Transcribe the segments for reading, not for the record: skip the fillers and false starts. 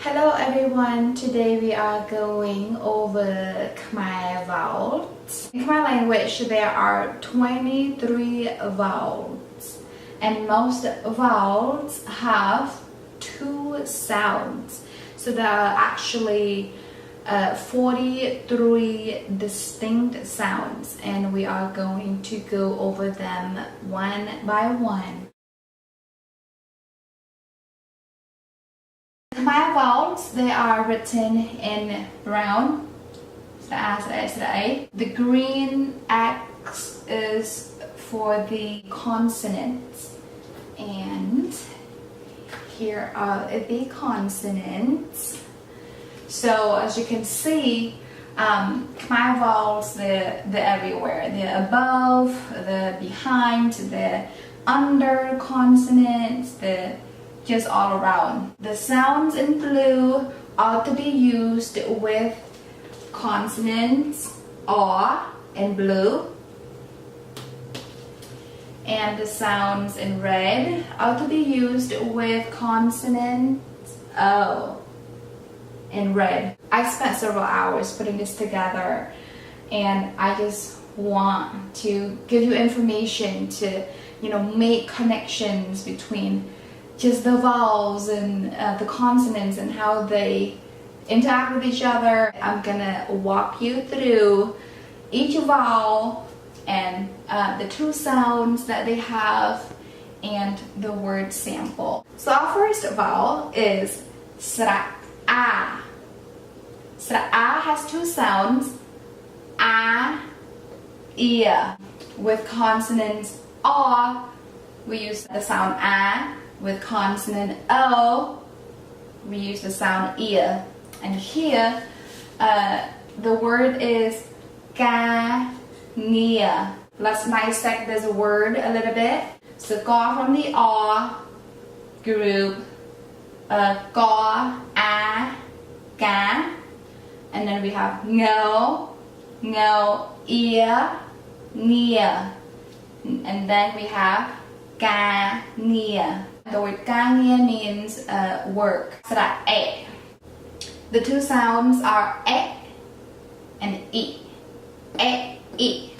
Hello everyone, today we are going over Khmer vowels. In Khmer language there are 23 vowels and most vowels have two sounds. So there are actually 43 distinct sounds and we are going to go over them one by one. Khmer vowels, they are written in brown. The green X is for the consonants. And here are the consonants. So as you can see, Khmer vowels, they're everywhere. They're above, they're behind, they're under consonants, they're just all around. The sounds in blue are to be used with consonants R in blue, and the sounds in red are to be used with consonants O in red. I spent several hours putting this together and I just want to give you information to make connections between just the vowels and the consonants and how they interact with each other. I'm gonna walk you through each vowel and the two sounds that they have and the word sample. So our first vowel is sra-a. Sra-a has two sounds, a, ear. With consonants R, we use the sound a. With consonant O, we use the sound ear. And here, the word is ga-nia. Let's dissect this word a little bit. So ga from the R group, ga, a, ga. And then we have no, ear, nia. And then we have ga-nia. The word ga-nia means work. Sra-e. The two sounds are e and e. E, e.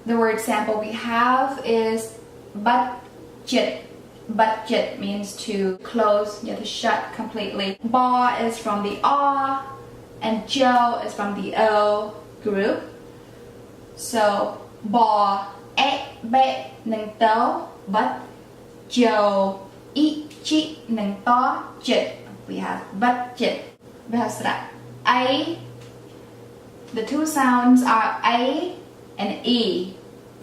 The word sample we have is budget. Budget means to close, to shut completely. Ba is from the R and jo is from the O group. So ba, e, be, nang to, but jo, i, chi, nang to, jit. We have budget. We have sra-a. The two sounds are a and e.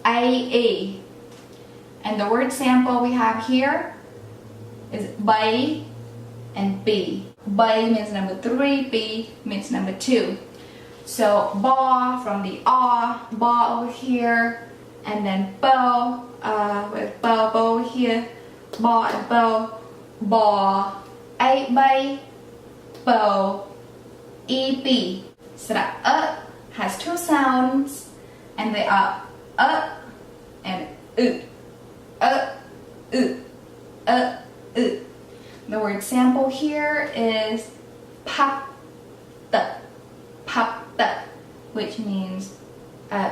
A, e. And the word sample we have here is bay and b. Bay means number 3, b means number 2. So ba from the R, ba over here, and then bo, with bo over here, ba and bo, ba, a, bay, bo, e, b. Sra-a has two sounds and they are and u. The word sample here is pa-ta, which means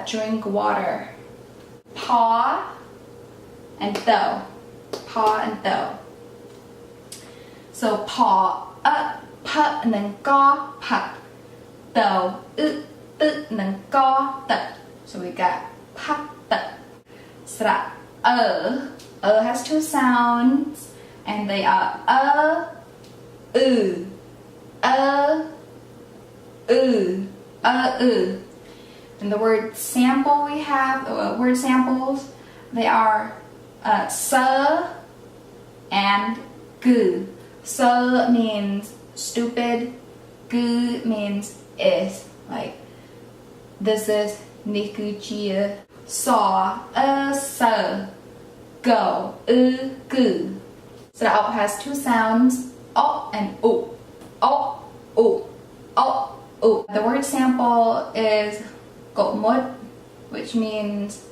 drink water. Pa and tho. Pa and tho. So pa, pa, and then ga, pa. Tho, and then ga, ta. So we got pa-ta. Sra-a. Has two sounds and they are u. And the word sample we have, word samples, they are sa and gu. Sa means stupid, gu means is. Like this is nikuchia. Saw, sa. Go, gu. So the O has two sounds, o and u. O, u, o, u. The word sample is gomut, which means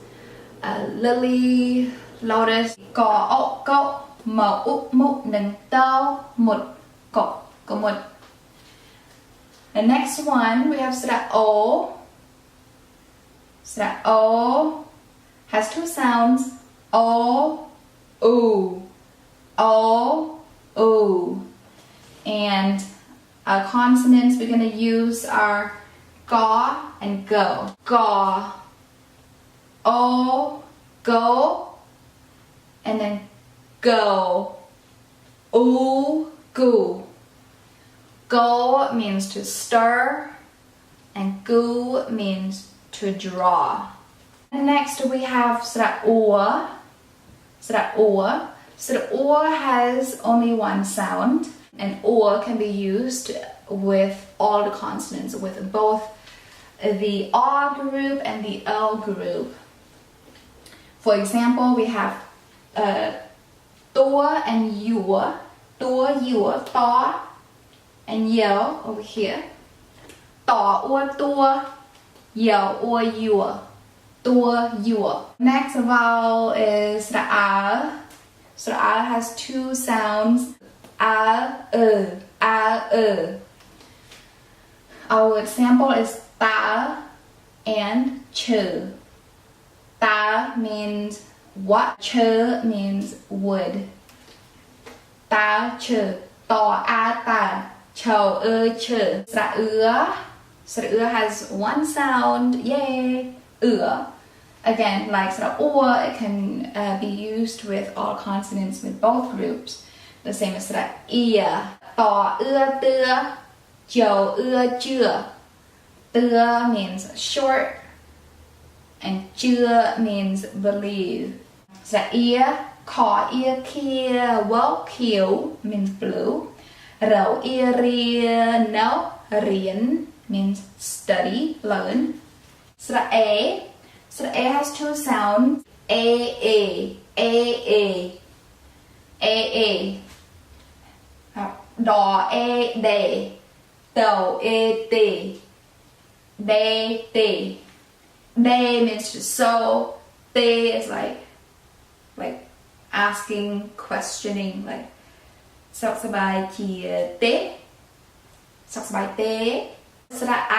lily, lotus. Go, o, go, mo, u, mu, neng, tao, mut, go. ก็หมด The next one we have สระโอสระโอ has two sounds o u o u and our consonants we're going to use are ga and go ga o go and then go u gu go means to stir and gu means to draw. And next we have สระอัวสระอัวสระอัว has only one sound and or can be used with all the consonants with both the R group and the L group. For example, we have ตัว and ยัวตัว ยัว ต่อ and เหยว over here ต่อ or ตัว เหยว or ยัว ตัว ยัว Next vowel is สระอา สระอา has two sounds Our example is ตา and ชื่อ ตา means what ชื่อ means wood ตา ชื่อ ต่อ อาตา เฉา ชื่อ สระเอือ สระเอือ has one sound yay เอือ Again, like สระอัว it can be used with all consonants with both groups. The same as สระเอีย ต่อ เอือ เตือ เจียว เอือ เจือ เตือ means short and เจือ means believe. สระเอีย ขอ เอีย เคีย well เขียว means blue. เรา เอีย เรีย no เรียน means study, learn. สระเอ สระเอ has two sounds a a a a a a ดอ a d เต่า a d d d d means to sew d is like asking questioning like สุขสบายจีเตสุขสบายเตสระไอ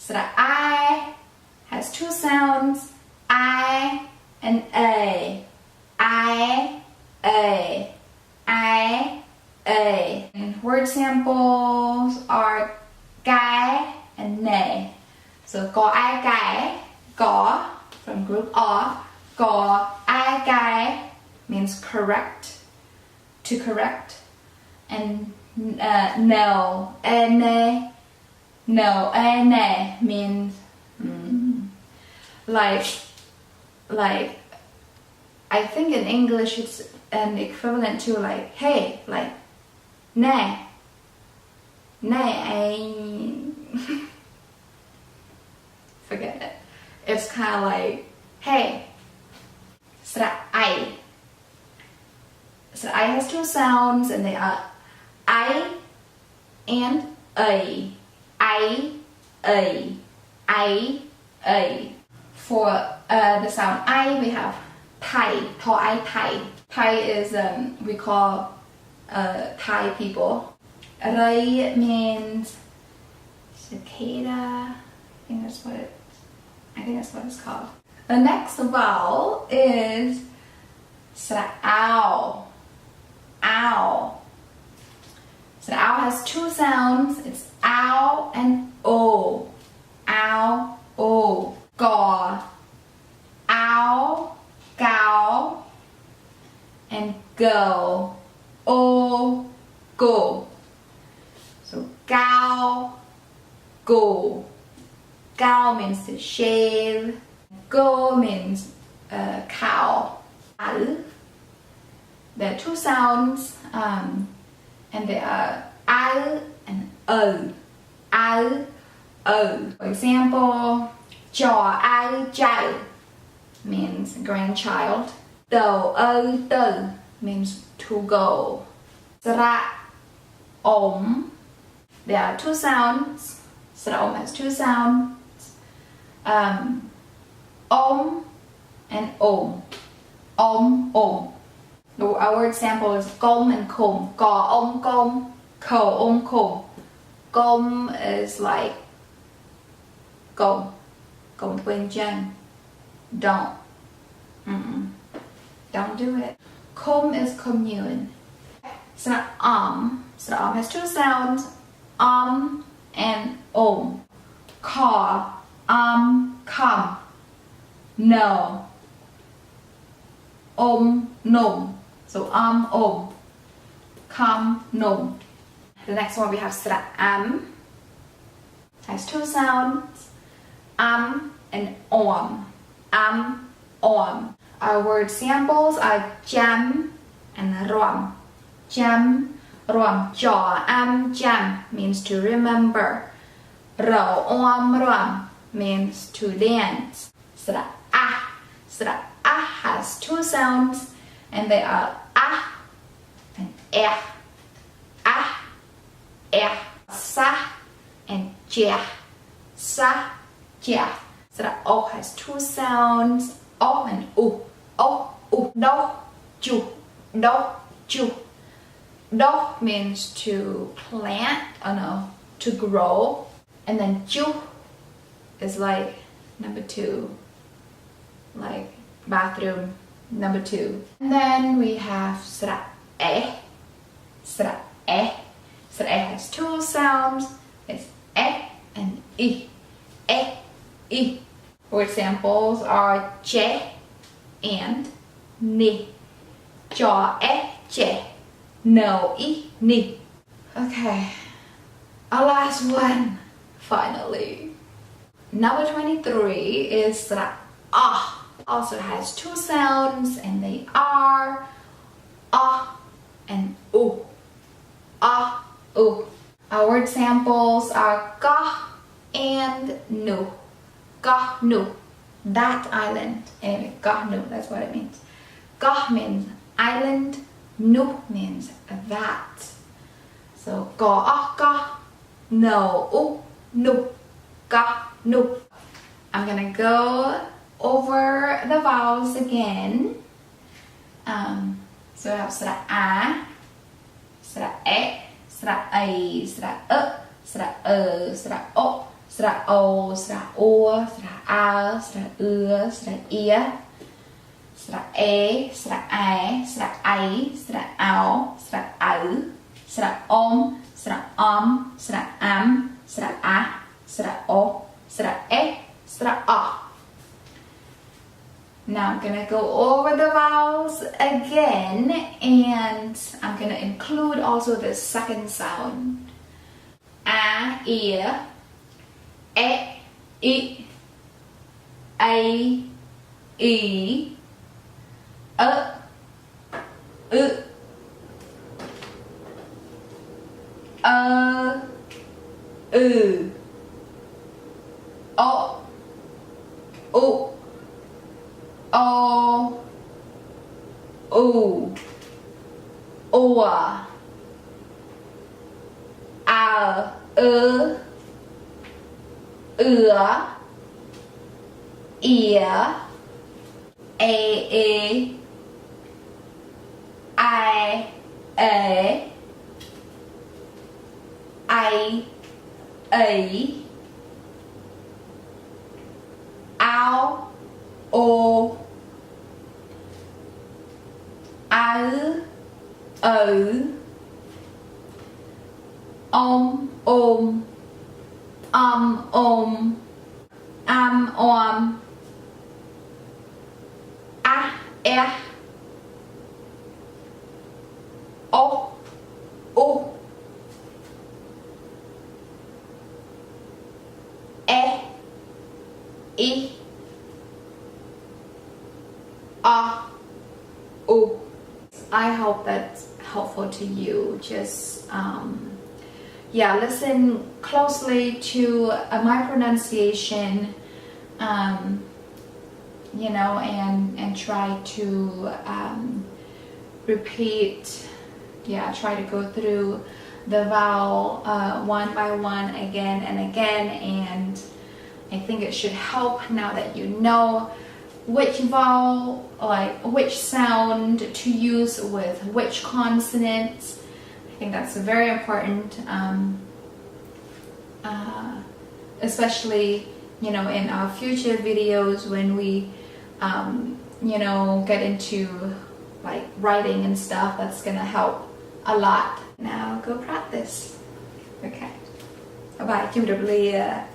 สระไอhas two sounds I and A and word samples are guy and nay so có ai guy có from group of có ai guy means correct to correct and no ene means like I think in English it's an equivalent to like hey like nay I forget it it's kind of like hey สระไอ สระไอ has two sounds and they are I and a for the sound I we have Thai ทอไอ Thai Thai is we call Thai people Rai means cicada I think that's what it's called the next vowel is สระอาว สระอาว has two sounds it's ow and o ow o กอ ow gow and go o go so gow go gow means to shave go means cow there are two sounds and they are and for example จอ ใจ means grandchild เตอ means to go สระอม there are two sounds สระอม has two sounds om and om our example is กลม and คมกออมกลม Kom. Kom is like Kom quên chân. Don't. Don't do it. Kom is commune. So has two sounds, and Ka, come. No. Num. So come, num. The next one we have has two sounds, and om. Our word samples are jam and rom. Jam, rom, jaw, jam means to remember. Rom means to dance. Sra has two sounds, and they are and sa and ja. Sa, ja. Sra o has two sounds, o and u. Do, ju. Do means to plant, to grow. And then ju is like number 2, like bathroom number 2. And then we have sra e. Sra e has two sounds. It's e and I. I. Word samples are che and ni. Ja che. No I ni. Okay, our last one, finally. Number 23 is sra ah. Also has two sounds, and they are and u. Our word samples are ka and nu. Ka nu, that island. Anyway, ka nu, that's what it means. Ka means island, nu means that. So ka, no, nu, ka nu. I'm gonna go over the vowels again. So I have sra a, sra e, sra ai, sra sra sra o, sra o, sra o, sra a, sra sra ia, sra e, sra ai, sra ai, sra ao, sra au, sra sra sra sra a, sra o, sra e, sra a. Now I'm gonna go over the vowels again, and I'm gonna include also the second sound. A, ear, e, I, e, o, oa, a, ear, a, I, ow, o, I hope that's helpful to you. Just listen closely to my pronunciation, and try to repeat. Try to go through the vowel one by one again and again, and I think it should help now that you know which vowel, like which sound to use with which consonants. think that's very important, especially, you know, in our future videos when we, you know, get into like writing and stuff. That's gonna help a lot. Now go practice. Okay. Bye bye.